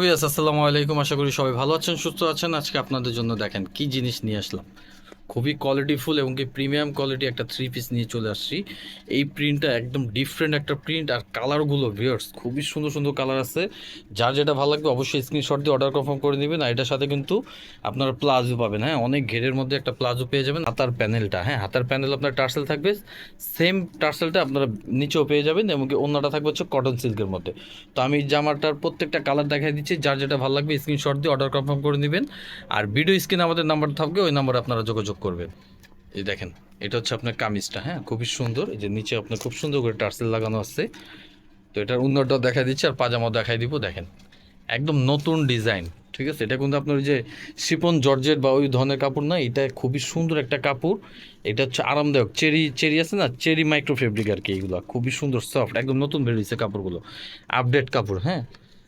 আসসালামু আলাইকুম, আশা করি সবাই ভালো আছেন, সুস্থ আছেন। আজকে আপনাদের জন্য দেখেন কি জিনিস নিয়ে আসলাম। খুবই কোয়ালিটিফুল এবং কি প্রিমিয়াম কোয়ালিটি একটা থ্রি পিস নিয়ে চলে আসছি। এই প্রিন্টটা একদম ডিফারেন্ট একটা প্রিন্ট, আর কালারগুলো ভিউয়ার্স খুবই সুন্দর সুন্দর কালার আছে। যার যেটা ভালো লাগবে অবশ্যই স্ক্রিনশট দিয়ে অর্ডার কনফার্ম করে নেবেন। আর এটার সাথে কিন্তু আপনারা প্লাজো পাবেন, হ্যাঁ, অনেক ঘেরের মধ্যে একটা প্লাজো পেয়ে যাবেন। হাতার প্যানেলটা, হ্যাঁ, হাতার প্যানেল আপনার টার্সেল থাকবে, সেম টার্সেলটা আপনারা নিচেও পেয়ে যাবেন, এবং কি অন্যটা থাকবে হচ্ছে কটন সিল্কের মধ্যে। তো আমি জামাটার প্রত্যেকটা কালার দেখাই দিচ্ছি, যার যেটা ভালো লাগবে স্ক্রিনশট দিয়ে অর্ডার কনফার্ম করে নেবেন। আর ভিডিও স্ক্রিনে আমাদের নাম্বার থাকবে, ওই নাম্বারে আপনারা যোগাযোগ করবেন। এই দেখেন, এটা হচ্ছে আপনার কামিজটা, হ্যাঁ, খুবই সুন্দর। এই যে নিচে আপনার খুব সুন্দর করে টার্সেল লাগানো আছে। তো এটার উন্নতটাও দেখাই দিচ্ছি, আর পাজামাও দেখাই দিব। দেখেন একদম নতুন ডিজাইন, ঠিক আছে। এটা কিন্তু আপনার ওই যে শিপন জর্জেট বা ওই ধরনের কাপড় না, এটা খুবই সুন্দর একটা কাপড়। এটা হচ্ছে আরামদায়ক, চেরি চেরি আছে না, চেরি মাইক্রো ফেব্রিক আর কি। এগুলো খুবই সুন্দর, সফট, একদম নতুন বেরিয়েছে কাপড়গুলো, আপডেট কাপড়। হ্যাঁ,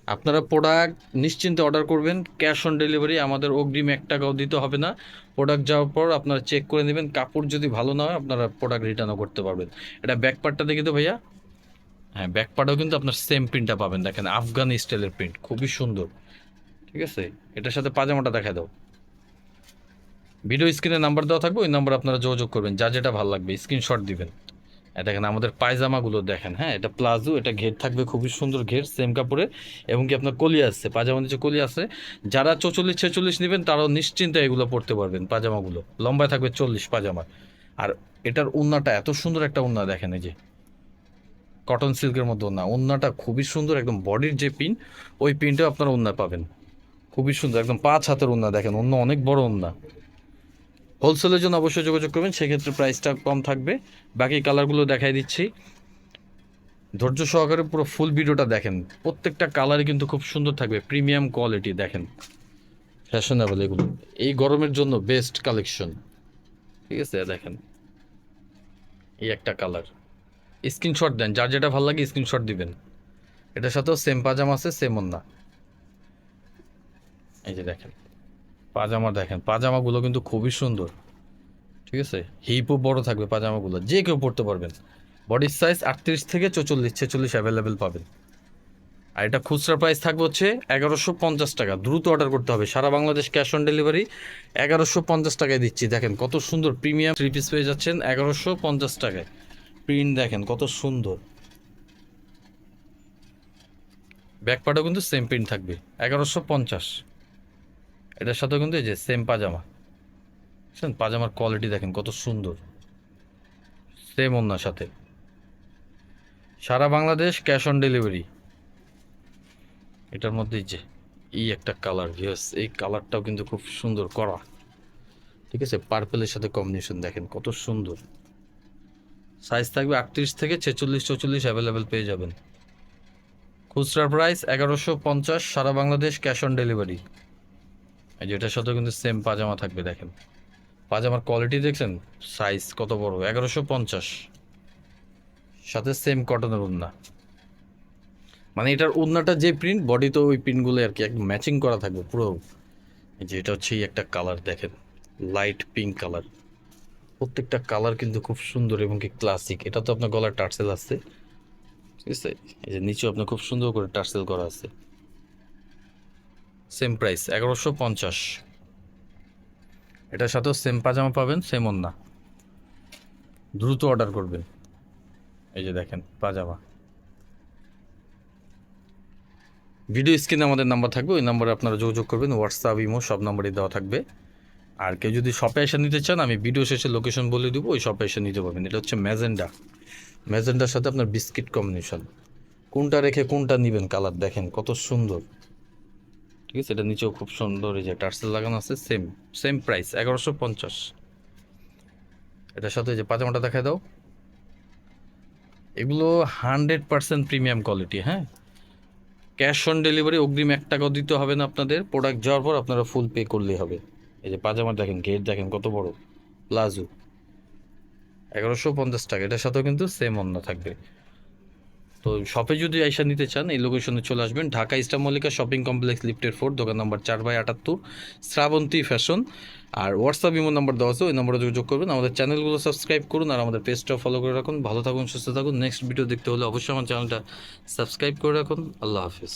আপনারা প্রোডাক্ট নিশ্চিন্তে অর্ডার করবেন, ক্যাশ অন ডেলিভারি, আমাদের অগ্রিম 1 টাকাও দিতে হবে না। প্রোডাক্ট যাওয়ার পর আপনারা চেক করে নেবেন, কাপড় যদি ভালো না হয় আপনারা প্রোডাক্ট রিটার্নও করতে পারবেন। এটা ব্যাক পার্টটা দেখি তো ভাইয়া। হ্যাঁ, ব্যাক পার্টেও কিন্তু আপনার সেম প্রিন্টটা পাবেন, দেখেন আফগানি স্টাইলের প্রিন্ট, খুবই সুন্দর, ঠিক আছে। এটার সাথে পাজামাটা দেখা দাও। ভিডিও স্ক্রিনে নাম্বার দেওয়া থাকবে, ওই নাম্বার আপনারা যোগাযোগ করবেন, যা যেটা ভালো লাগবে স্ক্রিনশট দিবেন। দেখেন আমাদের পায়জামাগুলো দেখেন, হ্যাঁ, এটা প্লাজো, এটা ঘের থাকবে খুবই সুন্দর ঘের, সেম কাপড়ে, এবং কি আপনার কলি আছে, পায়জামার নিচে কলি আছে। যারা 44-46 নেবেন তারাও নিশ্চিন্তে এগুলো পরতে পারবেন। পায়জামাগুলো লম্বায় থাকবে 40 পায়জামার। আর এটার ওড়নাটা এত সুন্দর একটা ওড়না, দেখেন এই যে কটন সিল্কের মধ্যে ওড়না, ওড়নাটা খুবই সুন্দর, একদম বডির যে পিন, ওই পিনটাও আপনারা ওড়না পাবেন। খুবই সুন্দর, একদম 5 হাতের ওড়না, দেখেন ওড়না অনেক বড় ওড়না। হোলসেলের জন্য অবশ্যই যোগাযোগ করবেন, সেক্ষেত্রে প্রাইসটা কম থাকবে। বাকি কালারগুলো দেখাই দিচ্ছি, ধৈর্য সহকারে পুরো ফুল ভিডিওটা দেখেন। প্রত্যেকটা কালারই কিন্তু খুব সুন্দর থাকবে, প্রিমিয়াম কোয়ালিটি, দেখেন ফ্যাশনেবল এগুলো, এই গরমের জন্য বেস্ট কালেকশন, ঠিক আছে। দেখেন এই একটা কালার, স্ক্রিনশট দেন, যার যেটা ভালো লাগে স্ক্রিনশট দিবেন। এটার সাথেও সেম পাজামা আছে, সেম ওন্না। এই যে দেখেন পাজামা, দেখেন পাজামাগুলো কিন্তু খুবই সুন্দর, ঠিক আছে। হিপও বড় থাকবে পাজামাগুলো, যে কেউ পরতে পারবেন। বডির সাইজ 38 থেকে 44-46 অ্যাভেলেবেল পাবেন। আর এটা খুচরা প্রাইস থাকবে হচ্ছে 1150 টাকা। দ্রুত অর্ডার করতে হবে, সারা বাংলাদেশ ক্যাশ অন ডেলিভারি। 1150 টাকায় দিচ্ছি, দেখেন কত সুন্দর প্রিমিয়াম থ্রি পিস পেয়ে যাচ্ছেন 1150 টাকায়। প্রিন্ট দেখেন কত সুন্দর, ব্যাকপার্টও কিন্তু সেম প্রিন্ট থাকবে 1150। এটার সাথেও কিন্তু এই যে সেম পাজামা, বুঝছেন, পাজামার কোয়ালিটি দেখেন কত সুন্দর, সেম ওনার সাথে। সারা বাংলাদেশ ক্যাশ অন ডেলিভারি। এটার মধ্যে যে এই একটা কালার, ইয়েস, এই কালারটাও কিন্তু খুব সুন্দর করা, ঠিক আছে। পার্পেলের সাথে কম্বিনেশন দেখেন কত সুন্দর। সাইজ থাকবে 38 থেকে 46-44 অ্যাভেলেবেল পেয়ে যাবেন। খুচরা প্রাইস 1150, সারা বাংলাদেশ ক্যাশ অন ডেলিভারি। এই যে এটার সাথেও কিন্তু সেম পাজামা থাকবে, দেখেন পাজামার কোয়ালিটি দেখছেন, সাইজ কত বড়, 1150, সাথে সেম কটনের ওড়না। মানে এটার ওড়নাটা যে প্রিন্ট, বডি তো ওই প্রিন্টগুলো আর কি একদম ম্যাচিং করা থাকবে পুরো। এই যে এটা হচ্ছে এই একটা কালার, দেখেন লাইট পিঙ্ক কালার। প্রত্যেকটা কালার কিন্তু খুব সুন্দর এবং কি ক্লাসিক। এটা তো আপনার গলার টার্সেল আছে, ঠিক আছে। এই যে নিচেও আপনার খুব সুন্দর করে টার্সেল করা আছে। Same price 1150। এটার সাথেও সেম পাজামা পাবেন, সেম ওন্না। দ্রুত অর্ডার করবেন। এই যে দেখেন পাজামা। ভিডিও স্ক্রিনে আমাদের নাম্বার থাকবে, ওই নাম্বারে আপনারা যোগাযোগ করবেন, হোয়াটসঅ্যাপ ইমো সব নাম্বারই দেওয়া থাকবে। আর কেউ যদি শপে এসে নিতে চান, আমি ভিডিও শেষে লোকেশন বলে দেবো, ওই শপে এসে নিতে পারবেন। এটা হচ্ছে ম্যাজেন্ডা, ম্যাজেন্ডার সাথে আপনার বিস্কিট কম্বিনেশন। কোনটা রেখে কোনটা নেবেন কালার, দেখেন কত সুন্দর, ঠিক আছে। এটা নিচেও খুব সুন্দর, এই যে টার্সেল লাগানো আছে, সেম সেম প্রাইস 1150। এটার সাথে যে পাজামাটা দেখা দাও, এগুলো 100% প্রিমিয়াম কোয়ালিটি, হ্যাঁ। ক্যাশ অন ডেলিভারি, অগ্রিম 1 টাকাও দিতে হবে না আপনাদের। প্রোডাক্ট যাওয়ার পর আপনারা ফুল পে করলেই হবে। এই যে পাজামা দেখেন, গেট দেখেন কত বড়, প্লাজো, 1150 টাকা। এটার সাথেও কিন্তু সেম অন্য থাকবে। তো শপে যদি আইসা নিতে চান, এই লোকেশনে চলে আসবেন, Dhaka Easter Mallika shopping complex লিফটের 4, দোকান নম্বর 4/78, শ্রাবন্তী ফ্যাশন। আর হোয়াটসঅ্যাপ ইমো নাম্বার দেওয়া আছে, ওই নম্বরে যোগাযোগ করবেন। আমাদের চ্যানেলগুলো সাবস্ক্রাইব করুন, আর আমাদের পেজটা ফলো করে রাখুন। ভালো থাকুন, সুস্থ থাকুন। নেক্সট ভিডিও দেখতে হলে অবশ্যই আমার চ্যানেলটা সাবস্ক্রাইব করে রাখুন। আল্লাহ হাফিজ।